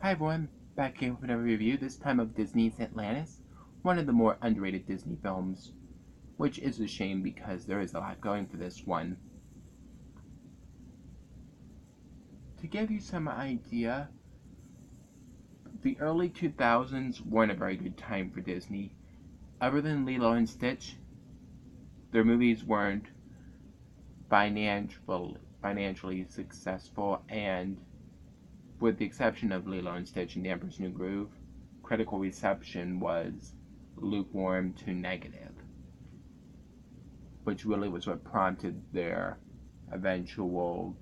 Hi everyone, back here with another review, this time of Disney's Atlantis, one of the more underrated Disney films, which is a shame because there is a lot going for this one. To give you some idea, the early 2000s weren't a very good time for Disney. Other than Lilo and Stitch, their movies weren't financially successful, and with the exception of Lilo and Stitch and The Emperor's New Groove, critical reception was lukewarm to negative, which really was what prompted their eventual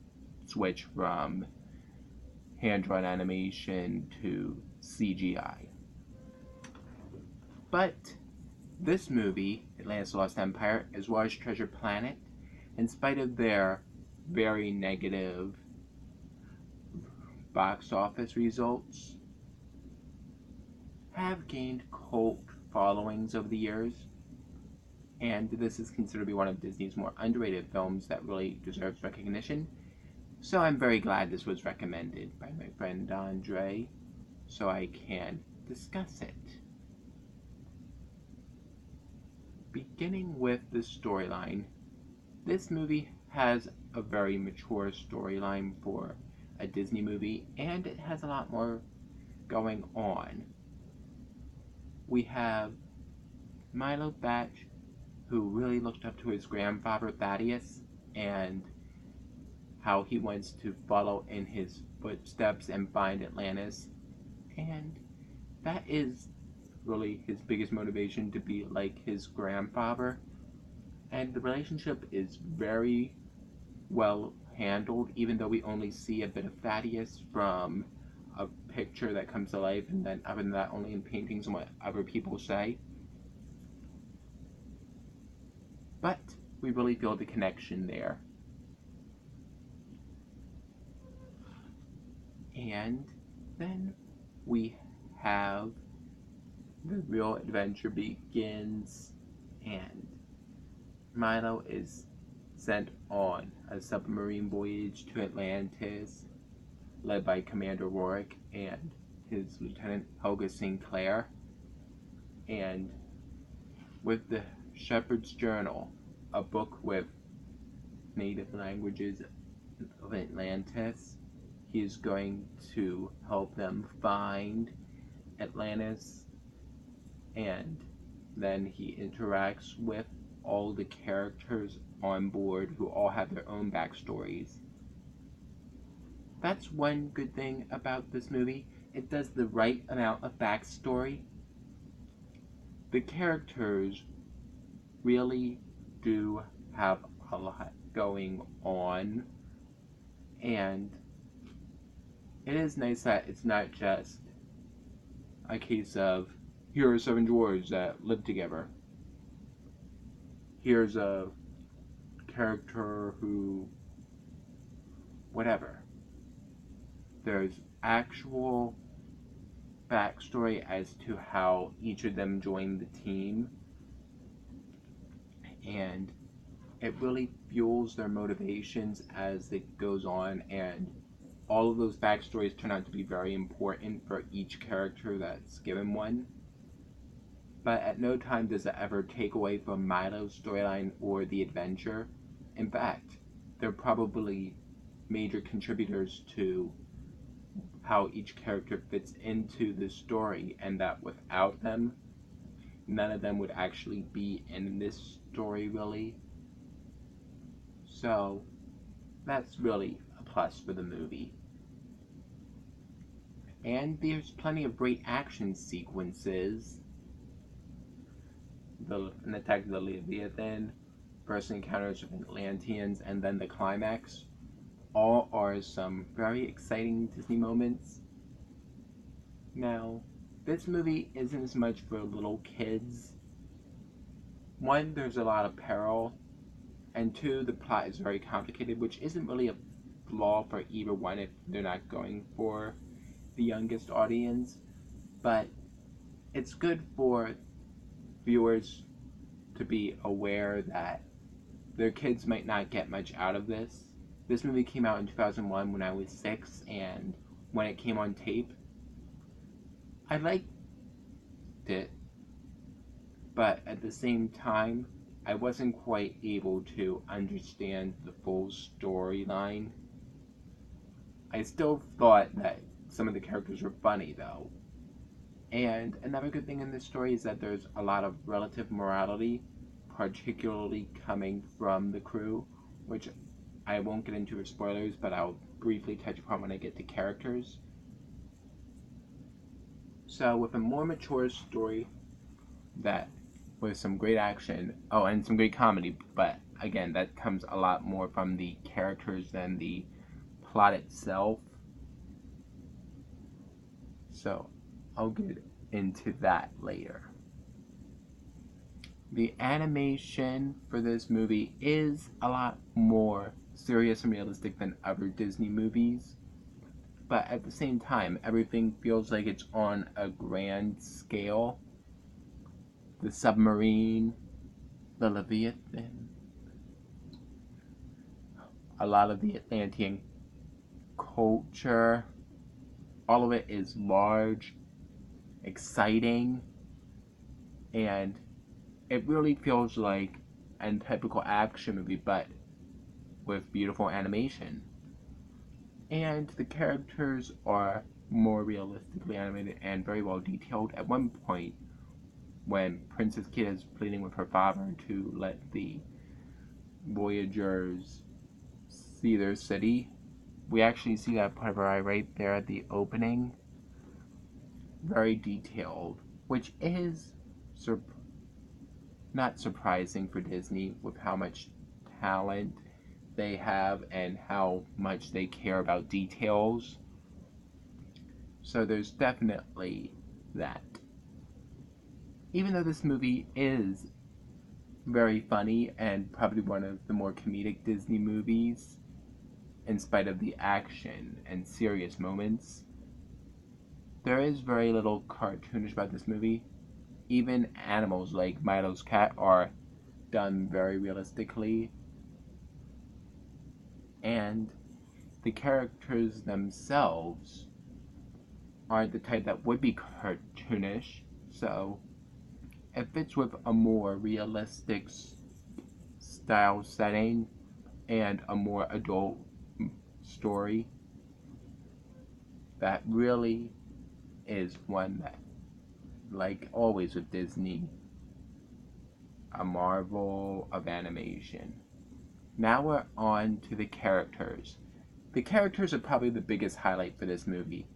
switch from hand-drawn animation to CGI. But this movie, Atlantis: Lost Empire, as well as Treasure Planet, in spite of their very negative box office results, have gained cult followings over the years, and this is considered to be one of Disney's more underrated films that really deserves recognition. So I'm very glad this was recommended by my friend Andre, so I can discuss it. Beginning with the storyline, this movie has a very mature storyline for a Disney movie, and it has a lot more going on. We have Milo Thatch, who really looked up to his grandfather Thaddeus, and how he wants to follow in his footsteps and find Atlantis. And that is really his biggest motivation, to be like his grandfather. And the relationship is very well handled, even though we only see a bit of Thaddeus from a picture that comes to life, and then other than that only in paintings and what other people say. But we really feel the connection there. And then we have the real adventure begins, and Milo is sent on a submarine voyage to Atlantis, led by Commander Rourke and his Lieutenant Helga Sinclair. And with the Shepherd's Journal, a book with native languages of Atlantis, he is going to help them find Atlantis, and then he interacts with all the characters on board who all have their own backstories. That's one good thing about this movie. It does the right amount of backstory. The characters really do have a lot going on, and it is nice that it's not just a case of, here are 7 dwarves that live together. Here's a character who, whatever. There's actual backstory as to how each of them joined the team, and it really fuels their motivations as it goes on, and all of those backstories turn out to be very important for each character that's given one. But at no time does it ever take away from Milo's storyline or the adventure. In fact, they're probably major contributors to how each character fits into the story, and that without them, none of them would actually be in this story, really. So that's really a plus for the movie. And there's plenty of great action sequences. An attack of the Leviathan, first encounters with Atlanteans, and then the climax, all are some very exciting Disney moments. Now, this movie isn't as much for little kids. One, there's a lot of peril, and two, the plot is very complicated, which isn't really a flaw for either one if they're not going for the youngest audience, but it's good for viewers to be aware that their kids might not get much out of this. This movie came out in 2001 when I was 6, and when it came on tape, I liked it, but at the same time, I wasn't quite able to understand the full storyline. I still thought that some of the characters were funny, though. And another good thing in this story is that there's a lot of relative morality, particularly coming from the crew, which I won't get into with spoilers, but I'll briefly touch upon when I get to characters. So, with a more mature story that with some great action, oh, and some great comedy, but again, that comes a lot more from the characters than the plot itself. So, I'll get into that later. The animation for this movie is a lot more serious and realistic than other Disney movies, but at the same time, everything feels like it's on a grand scale. The submarine, the Leviathan, a lot of the Atlantean culture, all of it is large, exciting, and it really feels like a typical action movie, but with beautiful animation. And the characters are more realistically animated and very well detailed. At one point, when Princess Kid is pleading with her father to let the Voyagers see their city, we actually see that part right there at the opening. Very detailed, which is not surprising for Disney with how much talent they have and how much they care about details. So there's definitely that. Even though this movie is very funny and probably one of the more comedic Disney movies, in spite of the action and serious moments, there is very little cartoonish about this movie. Even animals like Milo's cat are done very realistically, and the characters themselves aren't the type that would be cartoonish, so it fits with a more realistic style setting and a more adult story that really is one that, like always with Disney, a marvel of animation. Now we're on to the characters. The characters are probably the biggest highlight for this movie.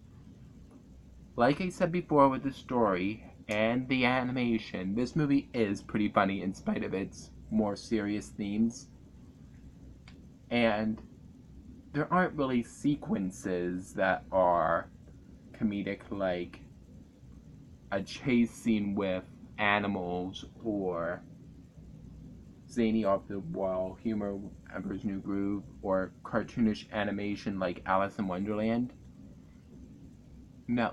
Like I said before with the story and the animation, this movie is pretty funny in spite of its more serious themes. And there aren't really sequences that are comedic, like a chase scene with animals or zany off the wall humor, Emperor's New Groove, or cartoonish animation like Alice in Wonderland. No.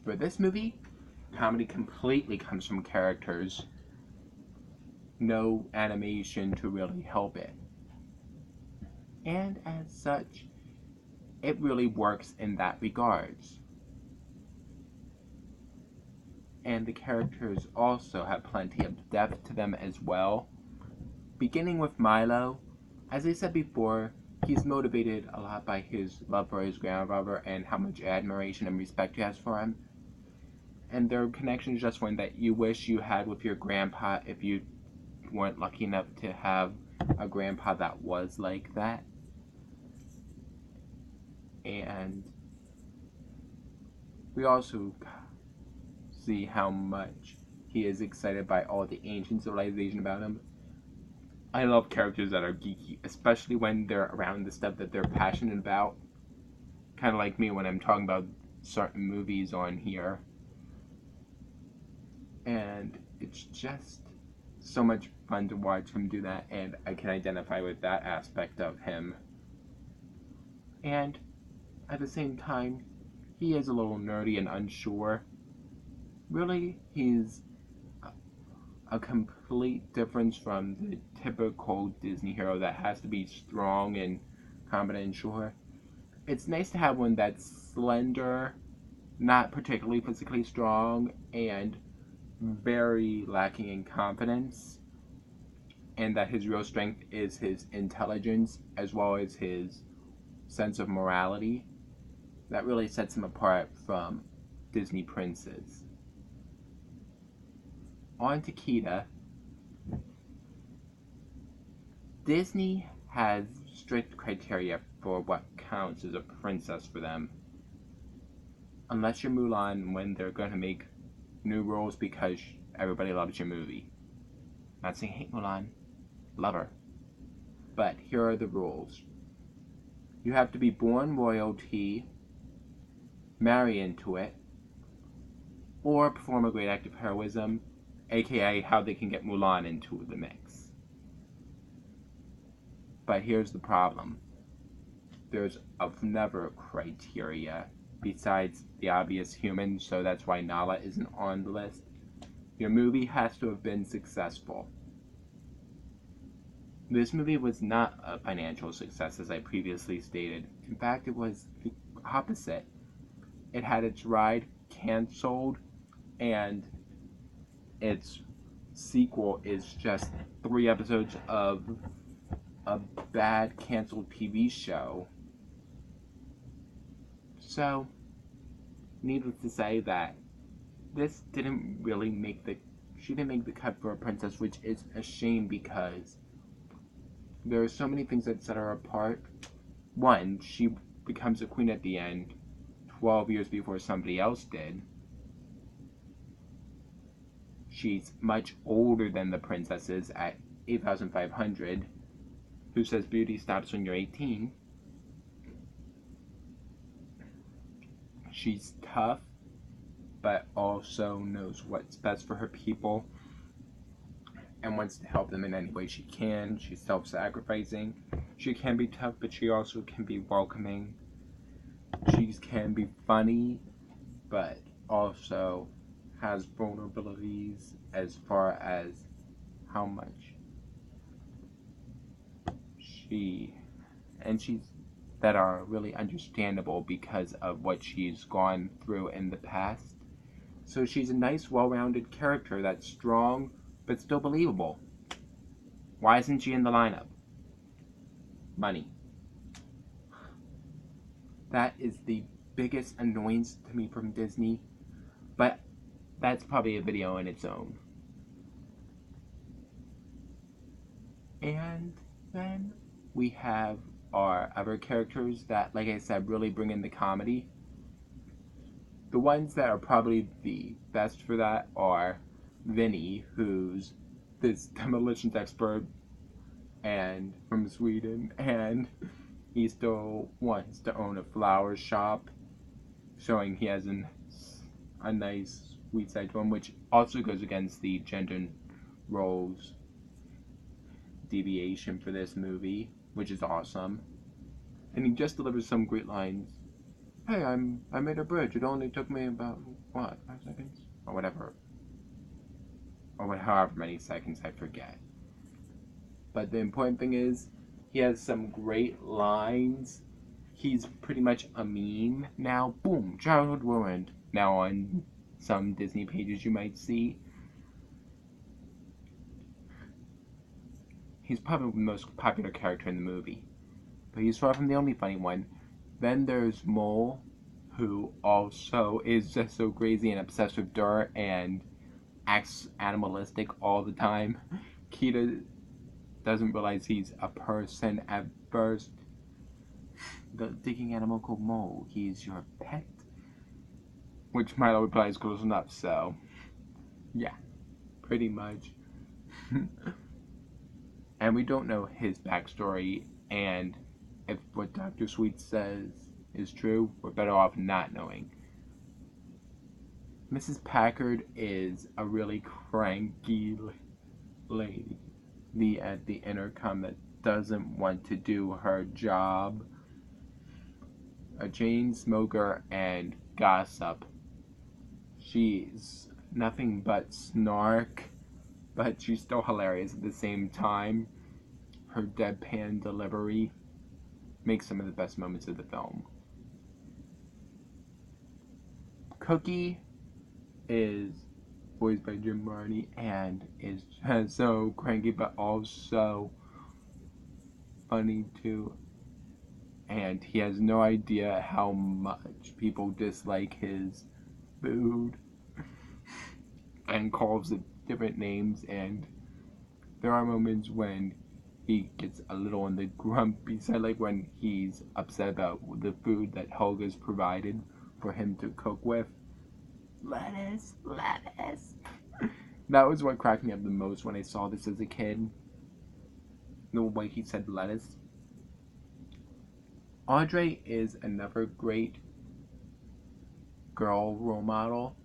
For this movie, comedy completely comes from characters. No animation to really help it. And as such, it really works in that regards. And the characters also have plenty of depth to them as well. Beginning with Milo, as I said before, he's motivated a lot by his love for his grandfather and how much admiration and respect he has for him. And their connection is just one that you wish you had with your grandpa if you weren't lucky enough to have a grandpa that was like that. And we also see how much he is excited by all the ancient civilization about him. I love characters that are geeky, especially when they're around the stuff that they're passionate about. Kind of like me when I'm talking about certain movies on here. And it's just so much fun to watch him do that, and I can identify with that aspect of him. And at the same time, he is a little nerdy and unsure. Really, he's a complete difference from the typical Disney hero that has to be strong and confident and sure. It's nice to have one that's slender, not particularly physically strong, and very lacking in confidence, and that his real strength is his intelligence as well as his sense of morality. That really sets him apart from Disney princes. On to Kita. Disney has strict criteria for what counts as a princess for them. Unless you're Mulan, when they're going to make new rules because everybody loves your movie. Not saying hate Mulan, love her. But here are the rules. You have to be born royalty, marry into it, or perform a great act of heroism, aka how they can get Mulan into the mix. But here's the problem. There's another criteria besides the obvious human, so that's why Nala isn't on the list. Your movie has to have been successful. This movie was not a financial success, as I previously stated. In fact, it was the opposite. It had its ride canceled, and its sequel is just 3 episodes of a bad canceled TV show. So, needless to say that this didn't really she didn't make the cut for a princess, which is a shame because there are so many things that set her apart. One, she becomes a queen at the end, 12 years before somebody else did. She's much older than the princesses at 8,500. Who says beauty stops when you're 18? She's tough, but also knows what's best for her people and wants to help them in any way she can. She's self-sacrificing. She can be tough, but she also can be welcoming. She can be funny, but also has vulnerabilities as far as how much she's that are really understandable because of what she's gone through in the past. So she's a nice, well-rounded character that's strong, but still believable. Why isn't she in the lineup? Money. That is the biggest annoyance to me from Disney, but that's probably a video in its own. And then we have our other characters that, like I said, really bring in the comedy. The ones that are probably the best for that are Vinny, who's this demolitions expert and from Sweden, and he still wants to own a flower shop, showing he has a nice sweet side to him, which also goes against the gender roles deviation for this movie, which is awesome. And he just delivers some great lines. Hey, I made a bridge. It only took me about, what, 5 seconds? Or whatever. Or however many seconds, I forget. But the important thing is, he has some great lines. He's pretty much a meme now. Boom, childhood ruined. Now on some Disney pages you might see. He's probably the most popular character in the movie. But he's far from the only funny one. Then there's Mole, who also is just so crazy and obsessed with dirt and acts animalistic all the time. Kita doesn't realize he's a person at first. The digging animal called Mole, he's your pet? Which Milo replies close enough, so yeah, pretty much. And we don't know his backstory, and if what Dr. Sweet says is true, we're better off not knowing. Mrs. Packard is a really cranky lady at the intercom that doesn't want to do her job. A chain smoker and gossip. She's nothing but snark, but she's still hilarious at the same time. Her deadpan delivery makes some of the best moments of the film. Cookie is voiced by Jim Varney and is so cranky but also funny too. And he has no idea how much people dislike his food and calls it different names. And there are moments when he gets a little on the grumpy side, like when he's upset about the food that Helga's provided for him to cook with. Lettuce, lettuce. That was what cracked me up the most when I saw this as a kid. The way he said lettuce. Audrey is another great girl role model.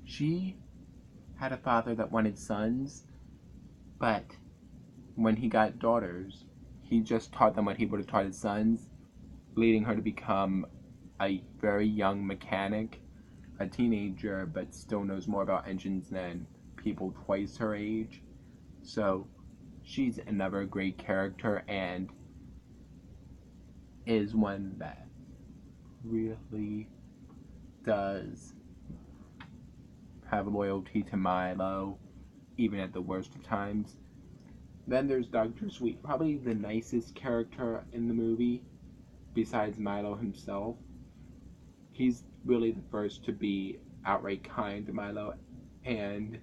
She had a father that wanted sons, but when he got daughters, he just taught them what he would have taught his sons, leading her to become a very young mechanic, a teenager, but still knows more about engines than people twice her age. So she's another great character and is one that really does have loyalty to Milo, even at the worst of times. Then there's Dr. Sweet, probably the nicest character in the movie, besides Milo himself. He's really the first to be outright kind to Milo, and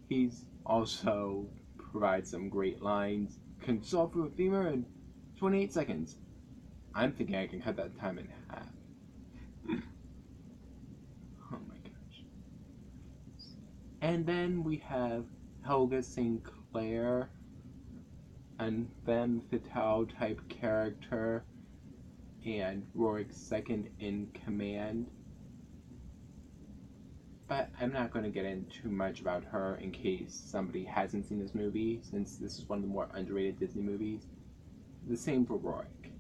he's also provides some great lines. Can solve for a femur in 28 seconds. I'm thinking I can cut that time in half. Oh my gosh. And then we have Helga St. Clair, an femme fatale type character, and Rorik's second in command. But I'm not going to get into too much about her in case somebody hasn't seen this movie, since this is one of the more underrated Disney movies. The same for Rorik.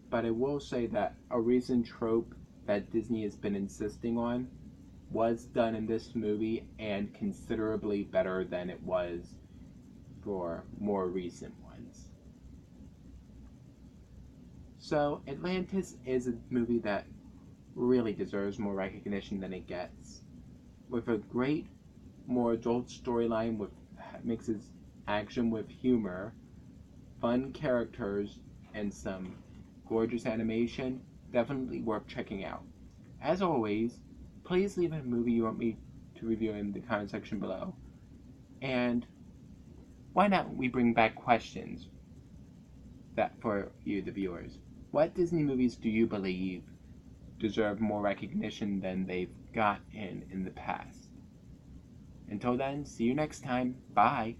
But I will say that a recent trope that Disney has been insisting on was done in this movie, and considerably better than it was for more recent ones. So Atlantis is a movie that really deserves more recognition than it gets. With a great, more adult storyline with mixes action with humor, fun characters, and some gorgeous animation, definitely worth checking out. As always, please leave a movie you want me to review in the comment section below. And why not we bring back questions that for you, the viewers. What Disney movies do you believe deserve more recognition than they've gotten in the past? Until then, see you next time. Bye.